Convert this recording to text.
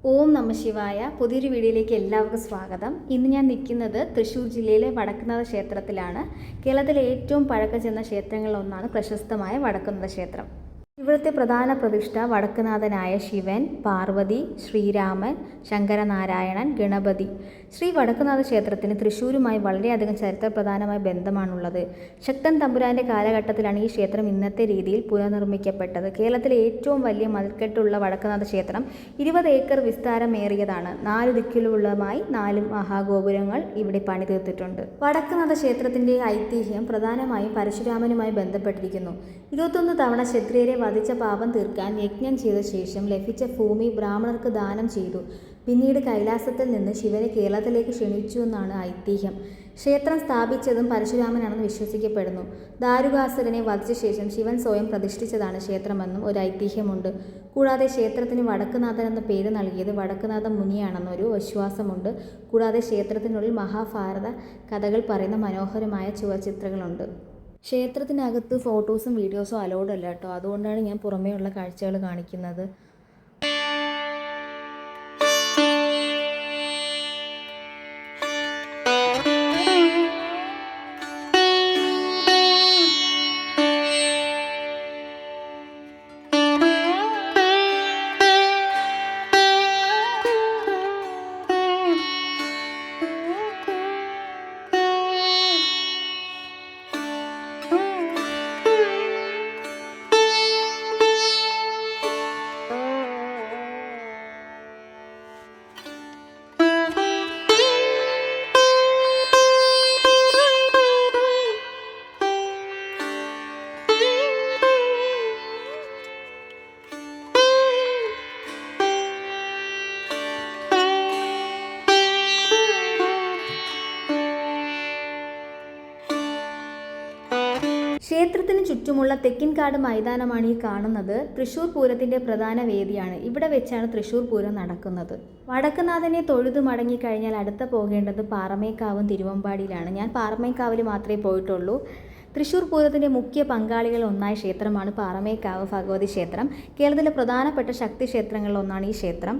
ഓം നമ ശിവായ. പുതിയൊരു വീഡിയോയിലേക്ക് എല്ലാവർക്കും സ്വാഗതം. ഇന്ന് ഞാൻ നിൽക്കുന്നത് തൃശ്ശൂർ ജില്ലയിലെ വടക്കുംനാഥ ക്ഷേത്രത്തിലാണ്. കേരളത്തിലെ ഏറ്റവും പഴക്കം ചെന്ന ക്ഷേത്രങ്ങളിലൊന്നാണ് പ്രശസ്തമായ വടക്കുംനാഥ ക്ഷേത്രം. ഇവിടുത്തെ പ്രധാന പ്രതിഷ്ഠ വടക്കുംനാഥനായ ശിവൻ, പാർവതി, ശ്രീരാമൻ, ശങ്കരനാരായണൻ, ഗണപതി. ശ്രീ വടക്കുംനാഥ ക്ഷേത്രത്തിന് തൃശ്ശൂരുമായി വളരെയധികം ചരിത്രപ്രധാനമായ ബന്ധമാണുള്ളത്. ശക്തൻ തമ്പുരാൻ്റെ കാലഘട്ടത്തിലാണ് ഈ ക്ഷേത്രം ഇന്നത്തെ രീതിയിൽ പുനർനിർമ്മിക്കപ്പെട്ടത്. കേരളത്തിലെ ഏറ്റവും വലിയ മതിൽക്കെട്ടുള്ള വടക്കുംനാഥ ക്ഷേത്രം 20 ഏക്കർ വിസ്താരമേറിയതാണ്. 4 ദിക്കിലുള്ളമായി 4 മഹാഗോപുരങ്ങൾ ഇവിടെ പണിതീർത്തിട്ടുണ്ട്. വടക്കുംനാഥ ക്ഷേത്രത്തിൻ്റെ ഐതിഹ്യം പ്രധാനമായും പരശുരാമനുമായി ബന്ധപ്പെട്ടിരിക്കുന്നു. 21 തവണ ക്ഷത്രിയരെ വധിച്ച പാപം തീർക്കാൻ യജ്ഞം ചെയ്ത ശേഷം ലഭിച്ച ഭൂമി ബ്രാഹ്മണർക്ക് ദാനം ചെയ്തു. പിന്നീട് കൈലാസത്തിൽ നിന്ന് ശിവനെ കേരളത്തിലേക്ക് ക്ഷണിച്ചുവെന്നാണ് ഐതിഹ്യം. ക്ഷേത്രം സ്ഥാപിച്ചതും പരശുരാമനാണെന്ന് വിശ്വസിക്കപ്പെടുന്നു. ദാരുകാസുരനെ വധിച്ച ശേഷം ശിവൻ സ്വയം പ്രതിഷ്ഠിച്ചതാണ് ക്ഷേത്രമെന്നും ഒരു ഐതിഹ്യമുണ്ട്. കൂടാതെ ക്ഷേത്രത്തിന് വടക്കുംനാഥൻ എന്ന പേര് നൽകിയത് വടക്കുംനാഥ മുനിയാണെന്നൊരു വിശ്വാസമുണ്ട്. കൂടാതെ ക്ഷേത്രത്തിനുള്ളിൽ മഹാഭാരത കഥകൾ പറയുന്ന മനോഹരമായ ചുവർച്ചിത്രങ്ങളുണ്ട്. ക്ഷേത്രത്തിനകത്ത് ഫോട്ടോസും വീഡിയോസും അലൗഡ് അല്ല കേട്ടോ. അതുകൊണ്ടാണ് ഞാൻ പുറമേയുള്ള കാഴ്ചകൾ കാണിക്കുന്നത്. ക്ഷേത്രത്തിന് ചുറ്റുമുള്ള തെക്കിൻകാട് മൈതാനമാണ് ഈ കാണുന്നത്. തൃശ്ശൂർ പൂരത്തിൻ്റെ പ്രധാന വേദിയാണ്. ഇവിടെ വെച്ചാണ് തൃശ്ശൂർ പൂരം നടക്കുന്നത്. വടക്കുംനാഥനെ തൊഴുതു മടങ്ങിക്കഴിഞ്ഞാൽ അടുത്ത പോകേണ്ടത് പാറമേക്കാവും തിരുവമ്പാടിയിലാണ്. ഞാൻ പാറമേക്കാവിൽ മാത്രമേ പോയിട്ടുള്ളൂ. തൃശ്ശൂർ പൂരത്തിൻ്റെ മുഖ്യ പങ്കാളികളിൽ ഒന്നായ ക്ഷേത്രമാണ് പാറമേക്കാവ് ഭഗവതി ക്ഷേത്രം. കേരളത്തിലെ പ്രധാനപ്പെട്ട ശക്തി ക്ഷേത്രങ്ങളിലൊന്നാണ് ഈ ക്ഷേത്രം.